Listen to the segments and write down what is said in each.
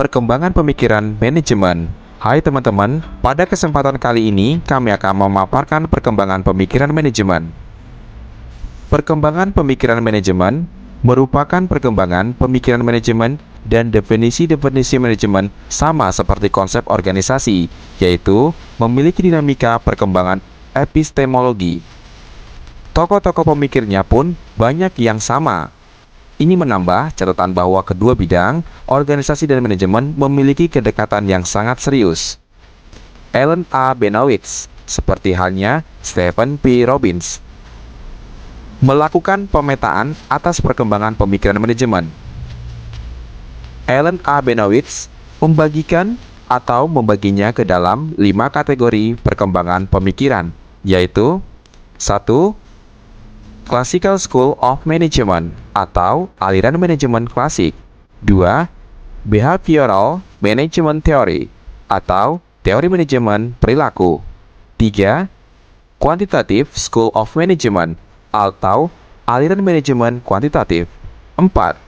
Perkembangan pemikiran manajemen. Hai teman-teman, pada kesempatan kali ini kami akan memaparkan perkembangan pemikiran manajemen. Perkembangan pemikiran manajemen merupakan perkembangan pemikiran manajemen dan definisi-definisi manajemen sama seperti konsep organisasi, yaitu memiliki dinamika perkembangan epistemologi. Tokoh-tokoh pemikirnya pun banyak yang sama. Ini menambah catatan bahwa kedua bidang, organisasi dan manajemen, memiliki kedekatan yang sangat serius. Alan A. Benowitz, seperti halnya Stephen P. Robbins, melakukan pemetaan atas perkembangan pemikiran manajemen. Alan A. Benowitz membaginya ke dalam 5 kategori perkembangan pemikiran, yaitu 1. Classical School of Management atau aliran manajemen klasik. 2. Behavioral Management Theory atau teori manajemen perilaku. 3. Quantitative School of Management atau aliran manajemen kuantitatif. 4.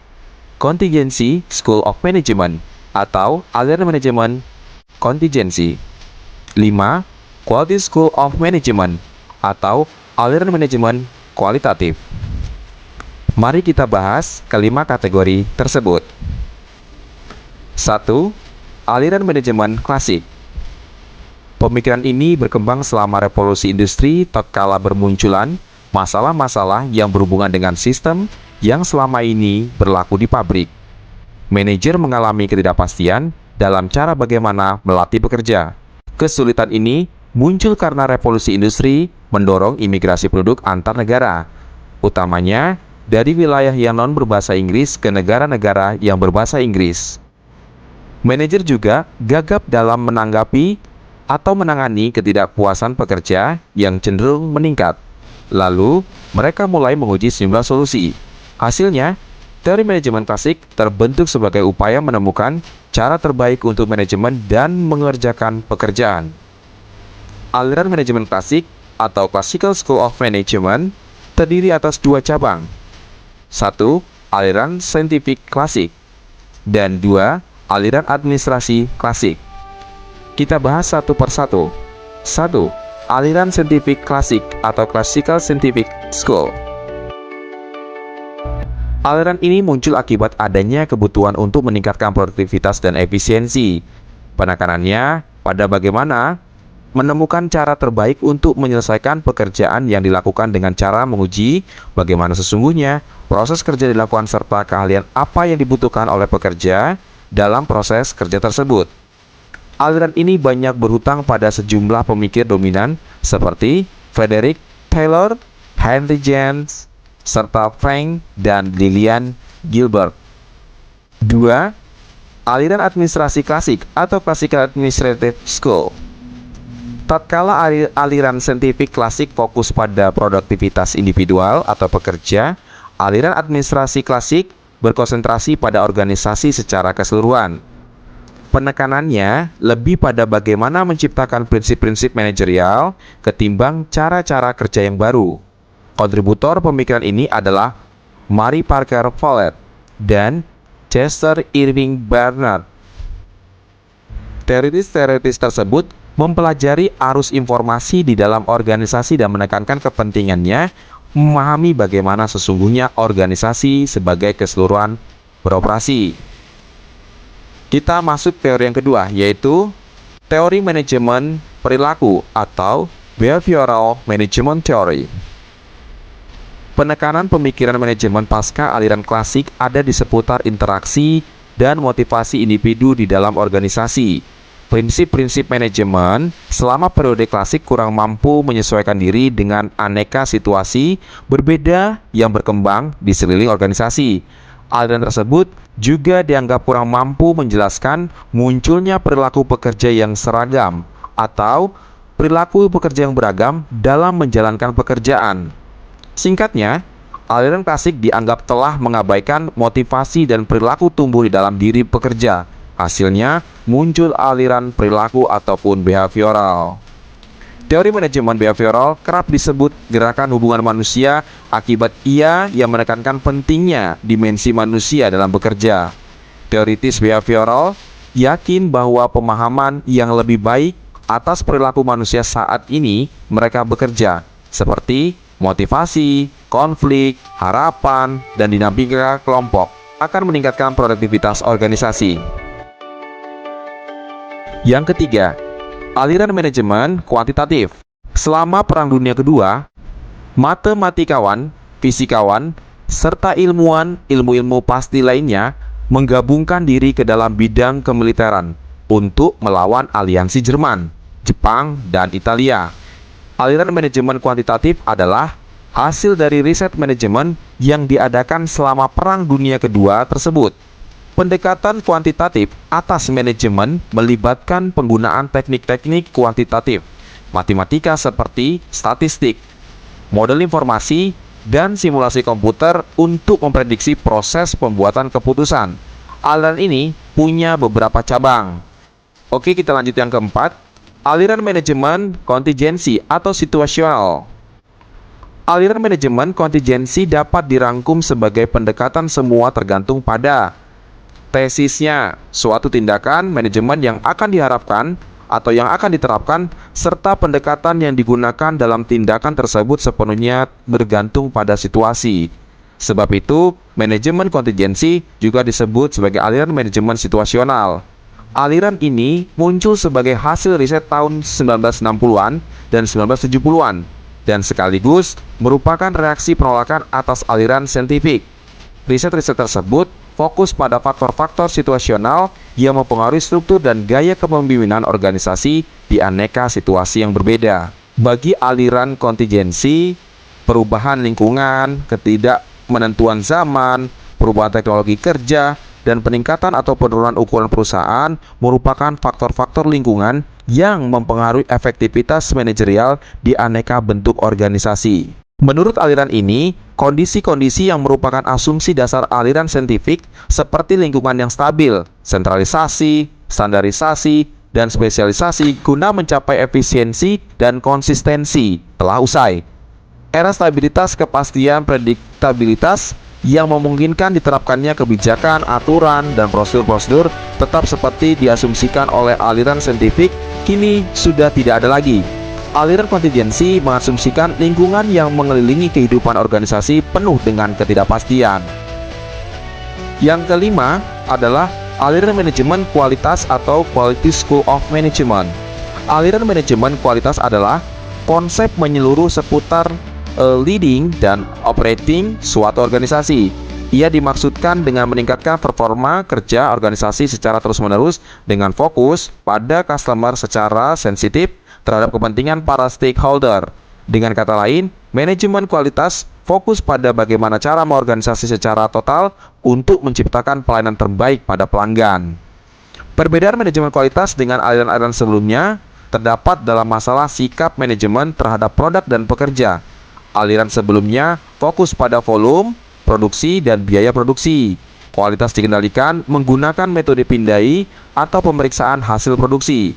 Contingency School of Management atau aliran manajemen kontingensi. 5. Quality School of Management atau aliran manajemen kualitatif. Mari kita bahas kelima kategori tersebut. 1. Aliran manajemen klasik. Pemikiran ini berkembang selama revolusi industri tatkala bermunculan masalah-masalah yang berhubungan dengan sistem yang selama ini berlaku di pabrik. Manajer mengalami ketidakpastian dalam cara bagaimana melatih pekerja. Kesulitan ini muncul karena revolusi industri mendorong imigrasi produk antar negara, utamanya dari wilayah yang non-berbahasa Inggris ke negara-negara yang berbahasa Inggris. Manajer juga gagap dalam menanggapi atau menangani ketidakpuasan pekerja yang cenderung meningkat. Lalu, mereka mulai menguji sejumlah solusi. Hasilnya, teori manajemen klasik terbentuk sebagai upaya menemukan cara terbaik untuk manajemen dan mengerjakan pekerjaan. Aliran manajemen klasik atau Classical School of Management terdiri atas 2 cabang. 1. Aliran saintifik klasik dan 2. Aliran administrasi klasik. Kita bahas satu persatu. 1. Aliran saintifik klasik atau Classical Scientific School. Aliran ini muncul akibat adanya kebutuhan untuk meningkatkan produktivitas dan efisiensi. Penekanannya pada bagaimana menemukan cara terbaik untuk menyelesaikan pekerjaan yang dilakukan dengan cara menguji bagaimana sesungguhnya proses kerja dilakukan serta keahlian apa yang dibutuhkan oleh pekerja dalam proses kerja tersebut. Aliran ini banyak berhutang pada sejumlah pemikir dominan seperti Frederick Taylor, Henry James, serta Frank dan Lillian Gilbert. 2. Aliran administrasi klasik atau Classical Administrative School. Tatkala aliran saintifik klasik fokus pada produktivitas individual atau pekerja, aliran administrasi klasik berkonsentrasi pada organisasi secara keseluruhan. Penekanannya lebih pada bagaimana menciptakan prinsip-prinsip manajerial ketimbang cara-cara kerja yang baru. Kontributor pemikiran ini adalah Mary Parker Follett dan Chester Irving Barnard. Teoritis tersebut mempelajari arus informasi di dalam organisasi dan menekankan kepentingannya memahami bagaimana sesungguhnya organisasi sebagai keseluruhan beroperasi. Kita masuk teori yang kedua, yaitu teori manajemen perilaku atau Behavioral Management Theory. Penekanan pemikiran manajemen pasca aliran klasik ada di seputar interaksi dan motivasi individu di dalam organisasi. Prinsip-prinsip manajemen selama periode klasik kurang mampu menyesuaikan diri dengan aneka situasi berbeda yang berkembang di sekeliling organisasi. Aliran tersebut juga dianggap kurang mampu menjelaskan munculnya perilaku pekerja yang seragam atau perilaku pekerja yang beragam dalam menjalankan pekerjaan. Singkatnya, aliran klasik dianggap telah mengabaikan motivasi dan perilaku tumbuh di dalam diri pekerja. Hasilnya, muncul aliran perilaku ataupun behavioral. Teori manajemen behavioral kerap disebut gerakan hubungan manusia akibat ia yang menekankan pentingnya dimensi manusia dalam bekerja. Teoritis behavioral yakin bahwa pemahaman yang lebih baik atas perilaku manusia saat ini mereka bekerja, seperti motivasi, konflik, harapan, dan dinamika kelompok, akan meningkatkan produktivitas organisasi. Yang ketiga, aliran manajemen kuantitatif. Selama Perang Dunia Kedua, matematikawan, fisikawan, serta ilmuwan ilmu-ilmu pasti lainnya menggabungkan diri ke dalam bidang kemiliteran untuk melawan aliansi Jerman, Jepang, dan Italia. Aliran manajemen kuantitatif adalah hasil dari riset manajemen yang diadakan selama Perang Dunia Kedua tersebut. Pendekatan kuantitatif atas manajemen melibatkan penggunaan teknik-teknik kuantitatif, matematika seperti statistik, model informasi, dan simulasi komputer untuk memprediksi proses pembuatan keputusan. Aliran ini punya beberapa cabang. Oke, kita lanjut yang keempat. Aliran manajemen kontingensi atau situasional. Aliran manajemen kontingensi dapat dirangkum sebagai pendekatan semua tergantung pada tesisnya, suatu tindakan manajemen yang akan diharapkan atau yang akan diterapkan, serta pendekatan yang digunakan dalam tindakan tersebut sepenuhnya bergantung pada situasi. Sebab itu, manajemen kontingensi juga disebut sebagai aliran manajemen situasional. Aliran ini muncul sebagai hasil riset tahun 1960-an dan 1970-an, dan sekaligus merupakan reaksi penolakan atas aliran saintifik. Riset-riset tersebut fokus pada faktor-faktor situasional yang mempengaruhi struktur dan gaya kepemimpinan organisasi di aneka situasi yang berbeda. Bagi aliran kontingensi, perubahan lingkungan, ketidakmenentuan zaman, perubahan teknologi kerja, dan peningkatan atau penurunan ukuran perusahaan merupakan faktor-faktor lingkungan yang mempengaruhi efektivitas manajerial di aneka bentuk organisasi. Menurut aliran ini, kondisi-kondisi yang merupakan asumsi dasar aliran saintifik seperti lingkungan yang stabil, sentralisasi, standarisasi, dan spesialisasi guna mencapai efisiensi dan konsistensi telah usai. Era stabilitas, kepastian, prediktabilitas yang memungkinkan diterapkannya kebijakan, aturan, dan prosedur-prosedur tetap seperti diasumsikan oleh aliran saintifik kini sudah tidak ada lagi. Aliran kontingensi mengasumsikan lingkungan yang mengelilingi kehidupan organisasi penuh dengan ketidakpastian. Yang kelima adalah aliran manajemen kualitas atau Quality School of Management. Aliran manajemen kualitas adalah konsep menyeluruh seputar leading dan operating suatu organisasi. Ia dimaksudkan dengan meningkatkan performa kerja organisasi secara terus-menerus dengan fokus pada customer secara sensitif terhadap kepentingan para stakeholder. Dengan kata lain, manajemen kualitas fokus pada bagaimana cara mengorganisasi secara total untuk menciptakan pelayanan terbaik pada pelanggan. Perbedaan manajemen kualitas dengan aliran-aliran sebelumnya terdapat dalam masalah sikap manajemen terhadap produk dan pekerja. Aliran sebelumnya fokus pada volume, produksi, dan biaya produksi. Kualitas dikendalikan menggunakan metode pindai atau pemeriksaan hasil produksi.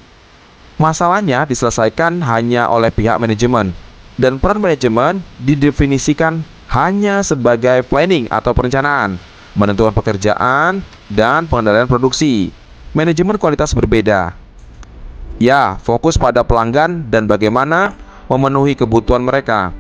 Masalahnya diselesaikan hanya oleh pihak manajemen, dan peran manajemen didefinisikan hanya sebagai planning atau perencanaan, menentukan pekerjaan, dan pengendalian produksi. Manajemen kualitas berbeda. Ya, fokus pada pelanggan dan bagaimana memenuhi kebutuhan mereka.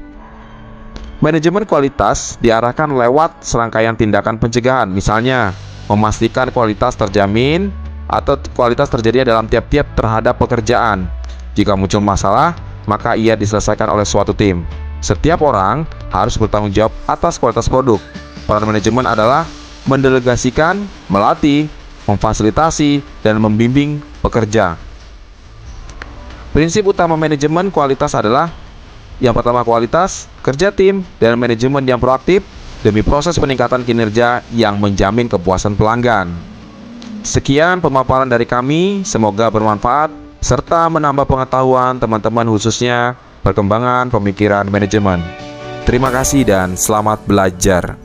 Manajemen kualitas diarahkan lewat serangkaian tindakan pencegahan, misalnya memastikan kualitas terjamin atau kualitas terjadi dalam tiap-tiap terhadap pekerjaan. Jika muncul masalah, maka ia diselesaikan oleh suatu tim. Setiap orang harus bertanggung jawab atas kualitas produk. Peran manajemen adalah mendelegasikan, melatih, memfasilitasi, dan membimbing pekerja. Prinsip utama manajemen kualitas adalah: yang pertama, kualitas, kerja tim, dan manajemen yang proaktif demi proses peningkatan kinerja yang menjamin kepuasan pelanggan. Sekian pemaparan dari kami, semoga bermanfaat serta menambah pengetahuan teman-teman khususnya perkembangan pemikiran manajemen. Terima kasih dan selamat belajar.